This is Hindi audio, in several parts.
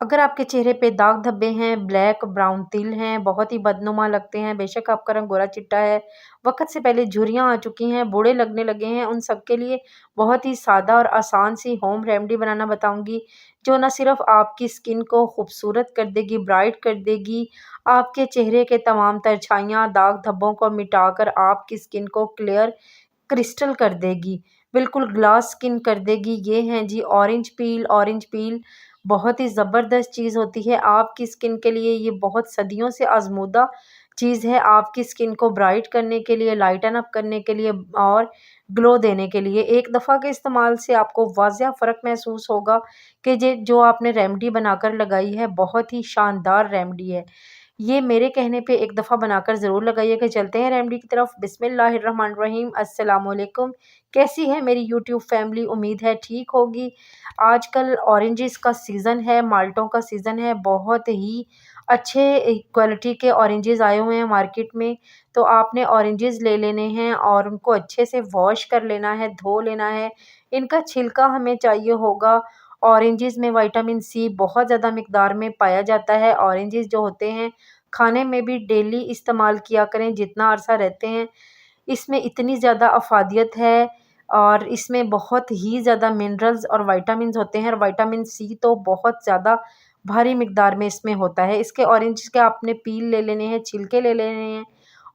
अगर आपके चेहरे पे दाग धब्बे हैं, ब्लैक ब्राउन तिल हैं, बहुत ही बदनुमा लगते हैं, बेशक आपका रंग गोरा चिट्टा है, वक़्त से पहले झुर्रियाँ आ चुकी हैं, बूढ़े लगने लगे हैं, उन सब के लिए बहुत ही सादा और आसान सी होम रेमेडी बनाना बताऊँगी, जो ना सिर्फ़ आपकी स्किन को खूबसूरत कर देगी, ब्राइट कर देगी, आपके चेहरे के तमाम तरछाइयाँ, दाग धब्बों को मिटाकर आपकी स्किन को क्लियर क्रिस्टल कर देगी, बिल्कुल ग्लास स्किन कर देगी। ये हैं जी ऑरेंज पील बहुत ही ज़बरदस्त चीज़ होती है आपकी स्किन के लिए। ये बहुत सदियों से आज़मूदा चीज़ है आपकी स्किन को ब्राइट करने के लिए, लाइटन अप करने के लिए और ग्लो देने के लिए। एक दफ़ा के इस्तेमाल से आपको वाज़िया फ़र्क महसूस होगा कि जे जो आपने रेमेडी बनाकर लगाई है, बहुत ही शानदार रेमेडी है। ये मेरे कहने पे एक दफ़ा बनाकर ज़रूर लगाइएगा। चलते हैं रेमेडी की तरफ। बिस्मिल्लाहिर्रहमानिर्रहीम। अस्सलाम वालेकुम। कैसी है मेरी यूट्यूब फैमिली? उम्मीद है ठीक होगी। आजकल ऑरेंजेस का सीज़न है, माल्टों का सीज़न है। बहुत ही अच्छे क्वालिटी के ऑरेंजेस आए हुए हैं मार्केट में। तो आपने ऑरेंजेस ले लेने हैं और उनको अच्छे से वॉश कर लेना है, धो लेना है। इनका छिलका हमें चाहिए होगा। ऑरेंजेस में विटामिन सी बहुत ज़्यादा मिकदार में पाया जाता है। ऑरेंजेस जो होते हैं खाने में भी डेली इस्तेमाल किया करें जितना अरसा रहते हैं। इसमें इतनी ज़्यादा अफ़ादियत है और इसमें बहुत ही ज़्यादा मिनरल्स और विटामिन्स होते हैं और विटामिन सी तो बहुत ज़्यादा भारी मिकदार में इसमें होता है। इसके ऑरेंज के आपने पील ले लेने हैं, छिलके ले लेने हैं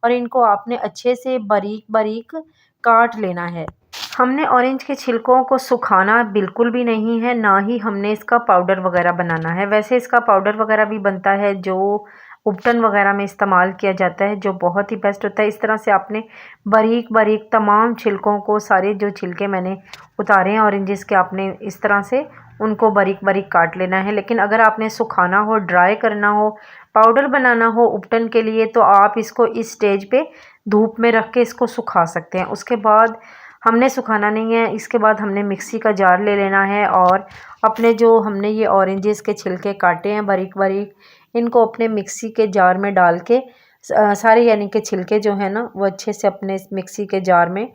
और इनको आपने अच्छे से बारीक-बारीक काट लेना है। हमने ऑरेंज के छिलकों को सुखाना बिल्कुल भी नहीं है, ना ही हमने इसका पाउडर वगैरह बनाना है। वैसे इसका पाउडर वगैरह भी बनता है जो उपटन वगैरह में इस्तेमाल किया जाता है, जो बहुत ही बेस्ट होता है। इस तरह से आपने बारीक-बारीक तमाम छिलकों को, सारे जो छिलके मैंने उतारे हैं ऑरेंजेस के, आपने इस तरह से उनको बारीक-बारीक काट लेना है। लेकिन अगर आपने सुखाना हो, ड्राई करना हो, पाउडर बनाना हो उपटन के लिए, तो आप इसको इस स्टेज पे धूप में रख के इसको सुखा सकते हैं। उसके बाद हमने सुखाना नहीं है। इसके बाद हमने मिक्सी का जार ले लेना है और अपने जो हमने ये ऑरेंजेस के छिलके काटे हैं बारीक-बारीक, इनको अपने मिक्सी के जार में डाल के सारे यानी कि छिलके जो हैं ना वो अच्छे से अपने इस मिक्सी के जार में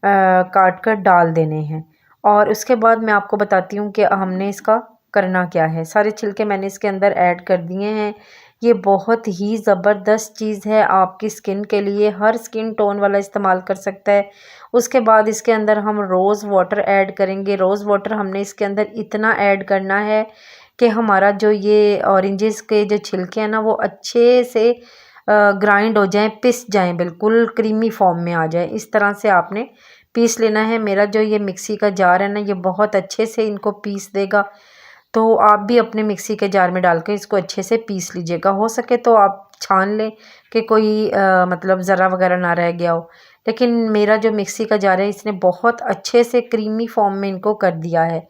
काट कर डाल देने हैं। और उसके बाद मैं आपको बताती हूँ कि हमने इसका करना क्या है। सारे छिलके मैंने इसके अंदर ऐड कर दिए हैं। ये बहुत ही ज़बरदस्त चीज़ है आपकी स्किन के लिए, हर स्किन टोन वाला इस्तेमाल कर सकता है। उसके बाद इसके अंदर हम रोज़ वाटर ऐड करेंगे। रोज़ वाटर हमने इसके अंदर इतना ऐड करना है कि हमारा जो ये ऑरेंजेस के जो छिलके हैं ना वो अच्छे से ग्राइंड हो जाएं, पिस जाएं, बिल्कुल क्रीमी फॉर्म में आ जाए। इस तरह से आपने पीस लेना है। मेरा जो ये मिक्सी का जार है ना ये बहुत अच्छे से इनको पीस देगा। तो आप भी अपने मिक्सी के जार में डाल के इसको अच्छे से पीस लीजिएगा। हो सके तो आप छान लें कि कोई मतलब ज़रा वगैरह ना रह गया हो। लेकिन मेरा जो मिक्सी का जार है इसने बहुत अच्छे से क्रीमी फॉर्म में इनको कर दिया है।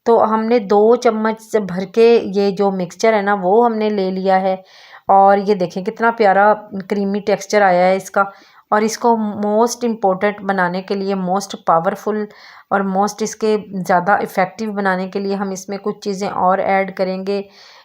तो हमने 2 चम्मच भर के ये जो मिक्सचर है ना वो हमने ले लिया है और ये देखें कितना प्यारा क्रीमी टेक्सचर आया है इसका। और इसको मोस्ट इम्पोर्टेंट बनाने के लिए, मोस्ट पावरफुल और मोस्ट इसके ज़्यादा इफ़ेक्टिव बनाने के लिए हम इसमें कुछ चीज़ें और ऐड करेंगे।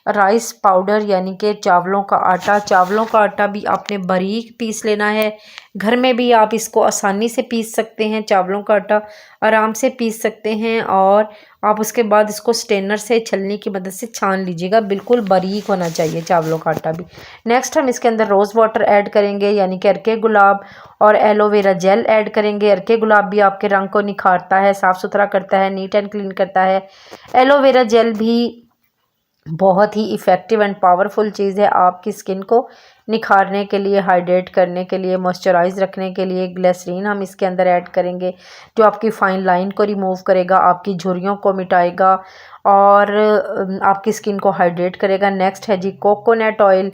राइस पाउडर यानी कि चावलों का आटा। चावलों का आटा भी आपने बारीक पीस लेना है। घर में भी आप इसको आसानी से पीस सकते हैं, चावलों का आटा आराम से पीस सकते हैं और आप उसके बाद इसको स्ट्रेनर से, छलनी की मदद से छान लीजिएगा। बिल्कुल बारीक होना चाहिए चावलों का आटा भी। नेक्स्ट हम इसके अंदर रोज़ वाटर ऐड करेंगे यानी कि अर्के गुलाब और एलोवेरा जेल ऐड करेंगे। अर्के गुलाब भी आपके रंग को निखारता है, साफ़ सुथरा करता है, नीट एंड क्लीन करता है। एलोवेरा जेल भी बहुत ही इफ़ेक्टिव एंड पावरफुल चीज़ है आपकी स्किन को निखारने के लिए, हाइड्रेट करने के लिए, मॉइस्चराइज रखने के लिए। ग्लिसरीन हम इसके अंदर ऐड करेंगे जो आपकी फ़ाइन लाइन को रिमूव करेगा, आपकी झुर्रियों को मिटाएगा और आपकी स्किन को हाइड्रेट करेगा। नेक्स्ट है जी कोकोनट ऑयल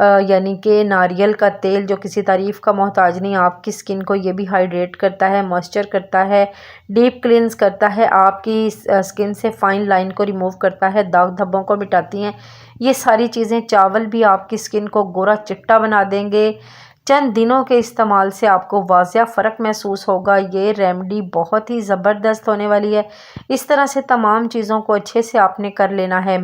यानी कि नारियल का तेल, जो किसी तारीफ़ का मोहताज नहीं। आपकी स्किन को ये भी हाइड्रेट करता है, मॉइस्चर करता है, डीप क्लींस करता है, आपकी स्किन से फाइन लाइन को रिमूव करता है, दाग धब्बों को मिटाती हैं ये सारी चीज़ें। चावल भी आपकी स्किन को गोरा चिट्टा बना देंगे। चंद दिनों के इस्तेमाल से आपको वाज़िया फ़र्क महसूस होगा। ये रेमेडी बहुत ही ज़बरदस्त होने वाली है। इस तरह से तमाम चीज़ों को अच्छे से आपने कर लेना है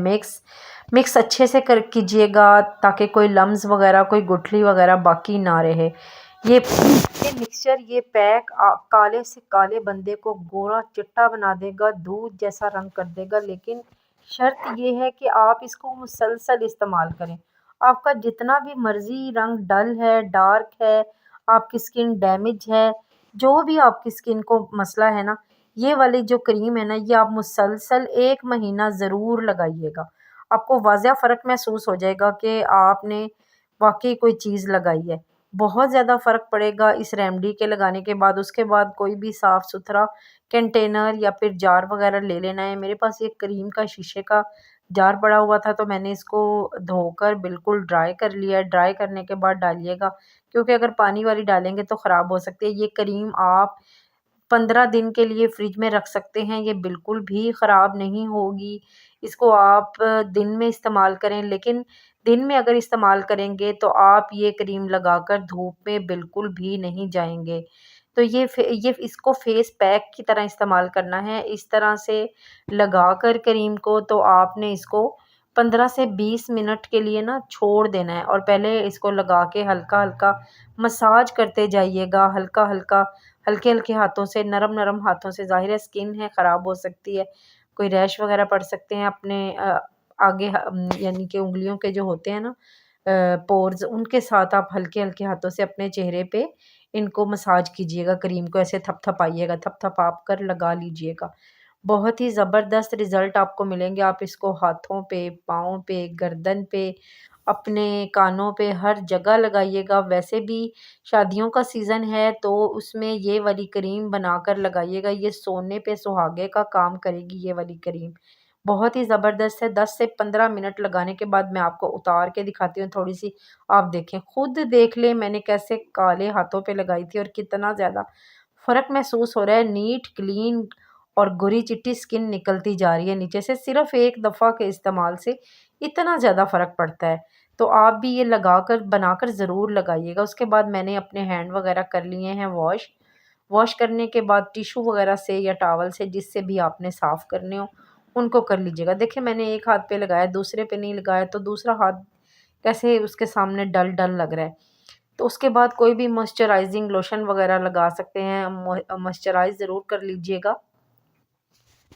मिक्स अच्छे से कर कीजिएगा ताकि कोई लम्स वगैरह, कोई गुठली वगैरह बाकी ना रहे। ये मिक्सचर, ये पैक काले से काले बंदे को गोरा चिट्टा बना देगा, दूध जैसा रंग कर देगा। लेकिन शर्त ये है कि आप इसको मुसलसल इस्तेमाल करें। आपका जितना भी मर्ज़ी रंग डल है, डार्क है, आपकी स्किन डैमेज है, जो भी आपकी स्किन को मसला है ना, ये वाली जो क्रीम है ना, ये आप मुसलसल 1 महीना ज़रूर लगाइएगा। आपको वाज़िया फ़र्क महसूस हो जाएगा कि आपने वाक़ई कोई चीज़ लगाई है। बहुत ज़्यादा फ़र्क पड़ेगा इस रेमेडी के लगाने के बाद। उसके बाद कोई भी साफ़-सुथरा कंटेनर या फिर जार वगैरह ले लेना है। मेरे पास एक क्रीम का शीशे का जार पड़ा हुआ था, तो मैंने इसको धोकर बिल्कुल ड्राई कर लिया है। ड्राई करने के बाद डालिएगा, क्योंकि अगर पानी वाली डालेंगे तो ख़राब हो सकती है। ये क्रीम आप 15 दिन के लिए फ्रिज में रख सकते हैं, ये बिल्कुल भी ख़राब नहीं होगी। इसको आप दिन में इस्तेमाल करें, लेकिन दिन में अगर इस्तेमाल करेंगे तो आप ये क्रीम लगाकर धूप में बिल्कुल भी नहीं जाएँगे। तो ये इसको फेस पैक की तरह इस्तेमाल करना है। इस तरह से लगाकर क्रीम को तो आपने इसको 15 से 20 मिनट के लिए ना छोड़ देना है, और पहले इसको लगा के हल्का-हल्का मसाज करते जाइएगा, हल्का-हल्का, हल्के-हल्के हाथों से, नरम-नरम हाथों से। ज़ाहिर है स्किन है, ख़राब हो सकती है, कोई रैश वग़ैरह पड़ सकते हैं अपने आगे यानी कि उँगलियों के जो होते हैं ना पोर्स, उनके साथ आप हल्के-हल्के हाथों से अपने चेहरे पे इनको मसाज कीजिएगा, क्रीम को ऐसे थपथपाइएगा, थपथपा कर लगा लीजिएगा। बहुत ही ज़बरदस्त रिज़ल्ट आपको मिलेंगे। आप इसको हाथों पे, पाँव पे, गर्दन पे, अपने कानों पे, हर जगह लगाइएगा। वैसे भी शादियों का सीज़न है, तो उसमें ये वाली क्रीम बनाकर लगाइएगा। ये सोने पे सुहागे का काम करेगी ये वाली क्रीम। बहुत ही ज़बरदस्त है। 10 से 15 मिनट लगाने के बाद मैं आपको उतार के दिखाती हूँ थोड़ी-सी, आप देखें, खुद देख लें मैंने कैसे काले हाथों पे लगाई थी और कितना ज़्यादा फ़र्क महसूस हो रहा है। नीट, क्लीन और गोरी-चिट्टी स्किन निकलती जा रही है नीचे से, सिर्फ़ एक दफ़ा के इस्तेमाल से इतना ज़्यादा फ़र्क पड़ता है। तो आप भी ये लगाकर बनाकर ज़रूर लगाइएगा। उसके बाद मैंने अपने हैंड वग़ैरह कर लिए हैं वॉश। वॉश करने के बाद टिश्यू वग़ैरह से या टॉवल से, जिससे भी आपने साफ़ करने हो, उनको कर लीजिएगा। देखिए मैंने एक हाथ पे लगाया, दूसरे पे नहीं लगाया, तो दूसरा हाथ कैसे उसके सामने डल-डल लग रहा है। तो उसके बाद कोई भी मॉइस्चराइज़िंग लोशन वग़ैरह लगा सकते हैं। मॉइस्चराइज़ ज़रूर कर लीजिएगा।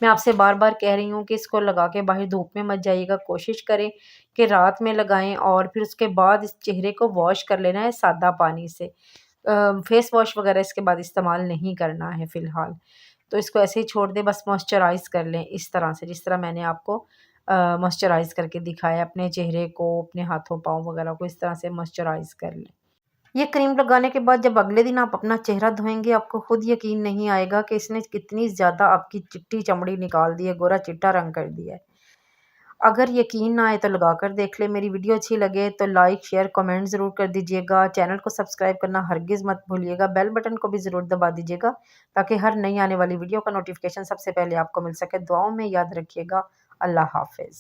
मैं आपसे बार-बार कह रही हूँ कि इसको लगा के बाहर धूप में मत जाइएगा। कोशिश करें कि रात में लगाएँ, और फिर उसके बाद इस चेहरे को वॉश कर लेना है सादा पानी से। फेस वॉश वग़ैरह इसके बाद इस्तेमाल नहीं करना है फ़िलहाल। तो इसको ऐसे ही छोड़ दें, बस मॉइस्चराइज़ कर लें इस तरह से, जिस तरह मैंने आपको मॉइस्चराइज़ करके दिखाया। अपने चेहरे को, अपने हाथों-पाँव वग़ैरह को इस तरह से मॉइस्चराइज़ कर लें। ये क्रीम लगाने के बाद जब अगले दिन आप अपना चेहरा धोएँगे, आपको खुद यकीन नहीं आएगा कि इसने कितनी ज़्यादा आपकी चिट्टी चमड़ी निकाल दी है, गोरा-चिट्टा रंग कर दिया है। अगर यकीन ना आए तो लगा कर देख लें। मेरी वीडियो अच्छी लगे तो लाइक, शेयर, कमेंट ज़रूर कर दीजिएगा। चैनल को सब्सक्राइब करना हरगिज़ मत भूलिएगा। बेल बटन को भी ज़रूर दबा दीजिएगा, ताकि हर नई आने वाली वीडियो का नोटिफ़िकेशन सबसे पहले आपको मिल सके। दुआओं में याद रखिएगा। अल्लाह हाफ़िज़।